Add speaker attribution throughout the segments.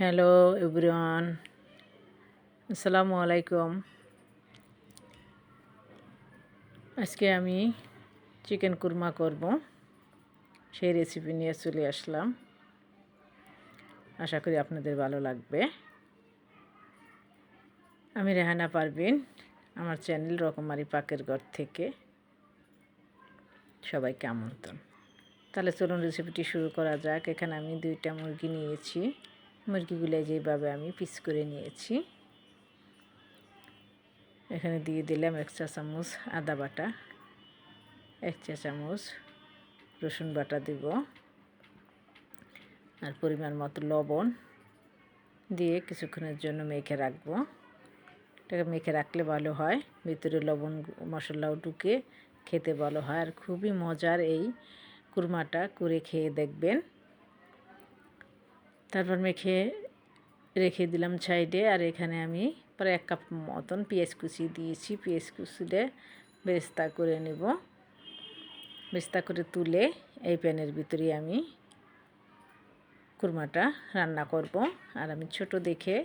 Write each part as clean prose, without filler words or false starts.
Speaker 1: Hello everyone, আসসালামু আলাইকুম। আজকে আমি চিকেন কুরমা করব, সেই রেসিপি নিয়ে চলে আসলাম। আশা করি আপনাদের ভালো লাগবে। আমি রেহানা পারভিন, আমার চ্যানেল রকমারি পাকের ঘর থেকে সবাইকে আমন্ত্রণ। তাহলে চলুন রেসিপিটি শুরু করা যাক। এখানে আমি 2টা মুরগি নিয়েছি। মুরগিগুলো যেভাবে আমি পিস করে নিয়েছি। এখানে দিয়ে দিলাম 1 চা চামচ আদা বাটা, 1 চা চামচ রসুন বাটা দিব, আর পরিমাণ মতো লবণ দিয়ে কিছুক্ষণের জন্য মেখে রাখবো। এটাকে মেখে রাখলে ভালো হয়, ভিতরে লবণ মশলাও ঢুকে খেতে ভালো হয়। আর খুবই মজার এই কুরমাটা করে খেয়ে দেখবেন। তারপর মেখে রেখে দিলাম সাইডে। আর এখানে আমি প্রায় 1 কাপ মতন পেঁয়াজ কুচি দিয়েছি। পেঁয়াজ কুচিটা বেরেস্তা করে নেব। বেরেস্তা করে তুলে এই প্যানের ভিতরে আমি কুরমাটা রান্না করব। আর আমি ছোট দেখে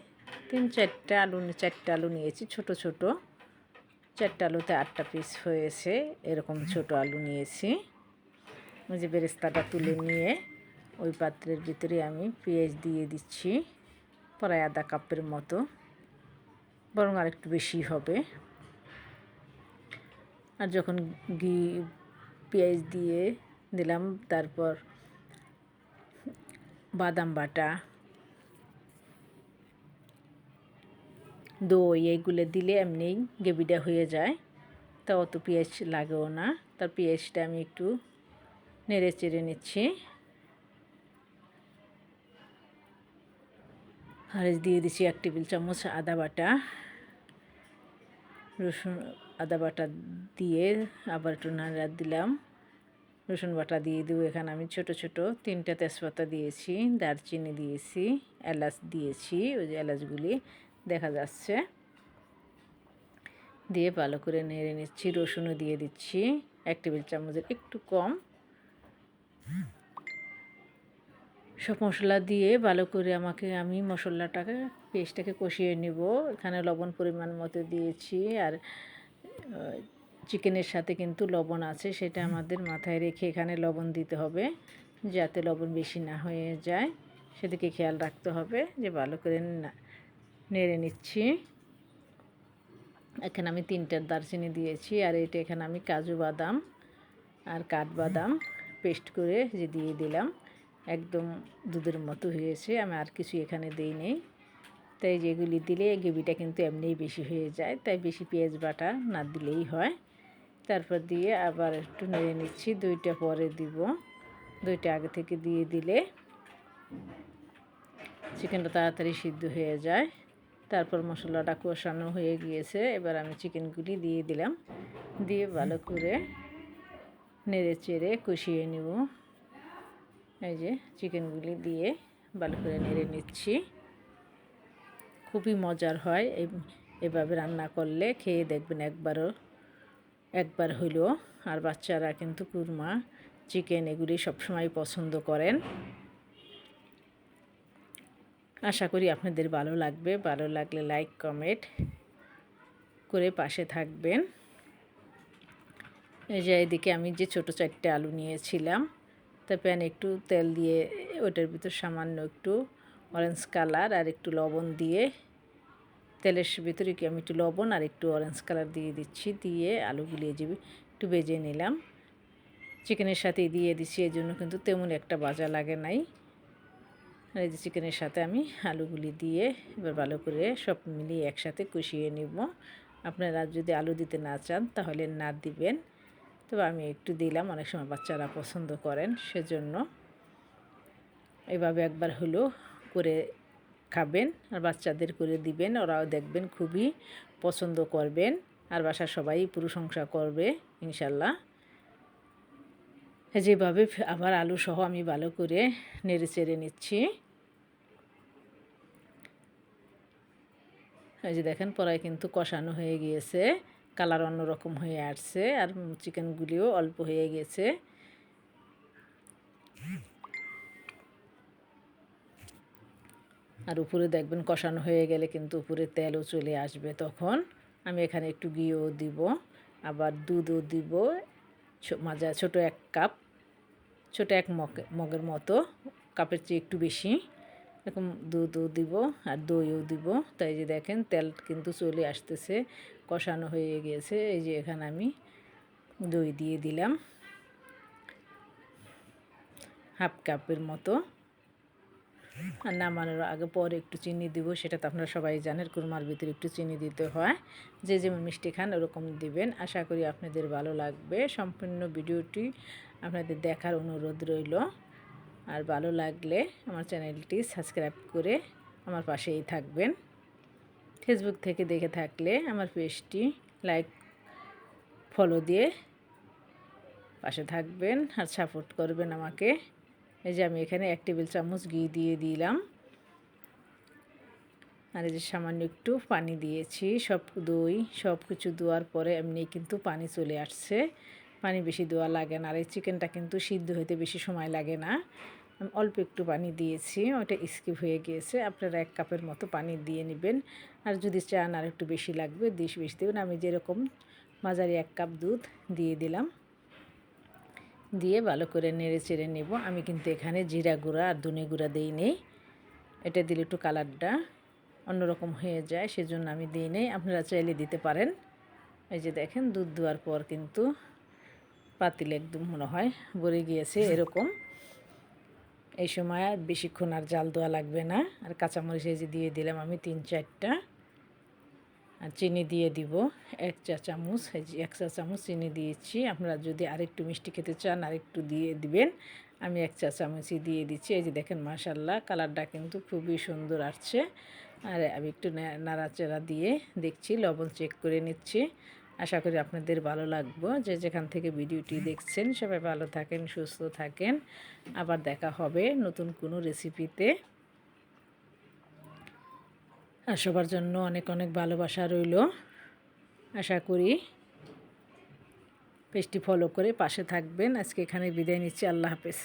Speaker 1: 4টা আলু নিয়েছি, ছোট ছোট 4টা আলুতে 8টা পিস হয়েছে, এরকম ছোট আলু নিয়েছি। ওই যে বেরেস্তাটা তুলে নিয়ে ওই পাত্রের ভিতরে আমি পেঁয়াজ দিয়ে দিচ্ছি, প্রায় আধা কাপের মতো, বরং আর একটু বেশি হবে। আর যখন পেঁয়াজ দিয়ে দিলাম, তারপর বাদাম বাটা, দই এইগুলো দিলে এমনিই গ্রেভিটা হয়ে যায়, তা অত পেঁয়াজ লাগেও না। তার পেঁয়াজটা আমি একটু নেড়ে চেড়ে নিচ্ছি। আর দিয়ে দিচ্ছি 1 টেবিল চামচ আদা বাটা, রসুন আদা বাটা দিয়ে আবার একটু নাড়া দিলাম। রসুন বাটা দিয়ে দেবো। এখানে আমি ছোট ছোট 3টা তেজপাতা দিয়েছি, দারচিনি দিয়েছি, এলাচ দিয়েছি, ওই যে এলাচগুলি দেখা যাচ্ছে, দিয়ে ভালো করে নেড়ে নিচ্ছি। রসুনও দিয়ে দিচ্ছি 1 টেবিল চামচের একটু কম। সব মশলা দিয়ে ভালো করে আমি মশলাটাকে পেস্টটাকে কষিয়ে নেব। এখানে লবণ পরিমাণ মতো দিয়েছি। আর চিকেনের সাথে কিন্তু লবণ আছে, সেটা আমাদের মাথায় রেখে এখানে লবণ দিতে হবে, যাতে লবণ বেশি না হয়ে যায়, সেদিকে খেয়াল রাখতে হবে। যে ভালো করে নেড়ে নিচ্ছি। এখানে আমি 3টা দারচিনি দিয়েছি। আর এটা এখানে আমি কাজু বাদাম আর কাঠবাদাম পেস্ট করে যে দিয়ে দিলাম, একদম দুধের মতো হয়েছে। আমি আর কিছু এখানে দিই নেই। তাই যেগুলি দিলে গ্রেভিটা কিন্তু এমনিই বেশি হয়ে যায়, তাই বেশি পেঁয়াজ বাটা না দিলেই হয়। তারপর দিয়ে আবার একটু নেড়ে নিচ্ছি। 2টা পরে দিব, 2টা আগে থেকে দিয়ে দিলে চিকেনটা তাড়াতাড়ি সিদ্ধ হয়ে যায়। তারপর মশলাটা কষানো হয়ে গিয়েছে, এবার আমি চিকেনগুলি দিয়ে দিলাম, দিয়ে ভালো করে নেড়ে চেড়ে কষিয়ে নেব। এই যে চিকেনগুলি দিয়ে ভালো করে নেড়ে নিচ্ছি। খুবই মজার হয় এভাবে রান্না করলে, খেয়ে দেখবেন একবার হইলেও। আর বাচ্চারা কিন্তু কুরমা, চিকেন এগুলি সবসময় পছন্দ করেন। আশা করি আপনাদের ভালো লাগবে। ভালো লাগলে লাইক কমেন্ট করে পাশে থাকবেন। এই যে এদিকে আমি যে ছোটো 4টে আলু নিয়েছিলাম, তা প্যানে একটু তেল দিয়ে ওটার ভিতর সামান্য একটু অরেঞ্জ কালার আর একটু লবণ দিয়ে, তেলের ভিতরে আমি একটু লবণ আর একটু অরেঞ্জ কালার দিয়ে দিচ্ছি, দিয়ে আলুগুলি একটু ভেজে নিলাম। চিকেনের সাথে দিয়ে দিচ্ছি, এই জন্য কিন্তু তেমন একটা ভাজা লাগে নাই। আর এই যে চিকেনের সাথে আমি আলুগুলি দিয়ে এবার ভালো করে সব মিলিয়ে একসাথে কষিয়ে নিব। আপনারা যদি আলু দিতে না চান তাহলে না দিবেন, তবে আমি একটু দিলাম, অনেক সময় বাচ্চারা পছন্দ করেন, সেজন্য এভাবে একবার হলো করে খাবেন আর বাচ্চাদের করে দিবেন, ওরাও দেখবেন খুবই পছন্দ করবেন। আর বাসার সবাই প্রশংসা করবে ইনশাল্লাহ। যেভাবে আবার আলু সহ আমি ভালো করে নেড়ে চেড়ে নিচ্ছি। এই যে দেখেন পরায় কিন্তু কষানো হয়ে গিয়েছে, কালার অন্যরকম হয়ে আসছে, আর চিকেনগুলিও অল্প হয়ে গেছে। আর উপরে দেখবেন কষানো হয়ে গেলে কিন্তু উপরে তেলও চলে আসবে। তখন আমি এখানে একটু ঘিও দিব, আবার দুধও দিব, মাজা ছোটো 1 কাপ, ছোটো 1 মগের মতো, কাপের চেয়ে একটু বেশি এরকম দুধও দিব আর দইও দিব। তাই যে দেখেন তেল কিন্তু চলে আসতেছে, কষানো হয়ে গিয়েছে। এই যে এখানে আমি দই দিয়ে দিলাম 1/2 কাপের মতো। আর নামানোর আগে পরে একটু চিনি দিব, সেটা তো আপনারা সবাই জানেন, কুরমার ভিতরে একটু চিনি দিতে হয়। যে যেমন মিষ্টি খান ওরকম দিবেন। আশা করি আপনাদের ভালো লাগবে। সম্পূর্ণ ভিডিওটি আপনাদের দেখার অনুরোধ রইল। আর ভালো লাগলে আমার চ্যানেলটি সাবস্ক্রাইব করে আমার পাশেই থাকবেন। ফেসবুক থেকে দেখে থাকলে আমার পেজটি লাইক ফলো দিয়ে পাশে থাকবেন আর সাপোর্ট করবেন আমাকে। এই যে আমি এখানে 1 টেবিল চামচ ঘি দিয়ে দিলাম, আর এই যে সামান্য একটু পানি দিয়েছি। দই সব কিছু দেওয়ার পরে এমনি কিন্তু পানি চলে আসছে, পানি বেশি দেওয়া লাগে না। আর এই চিকেনটা কিন্তু সিদ্ধ হতে বেশি সময় লাগে না। আমি অল্প একটু পানি দিয়েছি, ওটা স্কিপ হয়ে গিয়েছে। আপনারা 1 কাপের মতো পানি দিয়ে নেবেন, আর যদি চান আর একটু বেশি লাগবে বেশি দেবেন। আমি যেরকম মাঝারি 1 কাপ দুধ দিয়ে দিলাম, দিয়ে ভালো করে নেড়ে চেড়ে নেব। আমি কিন্তু এখানে জিরা গুঁড়া আর ধনে গুঁড়া দিই নেই, এটা দিলে একটু কালারটা অন্যরকম হয়ে যায়, সেজন্য আমি দিই নেই। আপনারা চাইলে দিতে পারেন। এই যে দেখেন দুধ দেওয়ার পর কিন্তু পাতিল একদম মনে হয় ভরে গিয়েছে এরকম। এই সময় আর বেশিক্ষণ আর জাল দেওয়া লাগবে না। আর কাঁচামরিচ এই যে দিয়ে দিলাম আমি 3-4টা, আর চিনি দিয়ে দিব 1 চা চামচ। এই যে 1 চা চামচ চিনি দিয়েছি। আপনারা যদি আরেকটু মিষ্টি খেতে চান আরেকটু দিয়ে দিবেন। আমি 1 চা চামচই দিয়ে দিচ্ছি। এই যে দেখেন মাশাআল্লাহ কালারটা কিন্তু খুবই সুন্দর আসছে। আর আমি একটু নাড়াচাড়া দিয়ে দেখছি, লবণ চেক করে নিচ্ছি। আশা করি আপনাদের ভালো লাগবে। যে যেখান থেকে ভিডিওটি দেখছেন সবাই ভালো থাকেন, সুস্থ থাকেন। আবার দেখা হবে নতুন কোনো রেসিপিতে। আর সবার জন্য অনেক অনেক ভালোবাসা রইল। আশা করি পেজটি ফলো করে পাশে থাকবেন। আজকে এখানে বিদায় নিচ্ছি। আল্লাহ হাফেজ।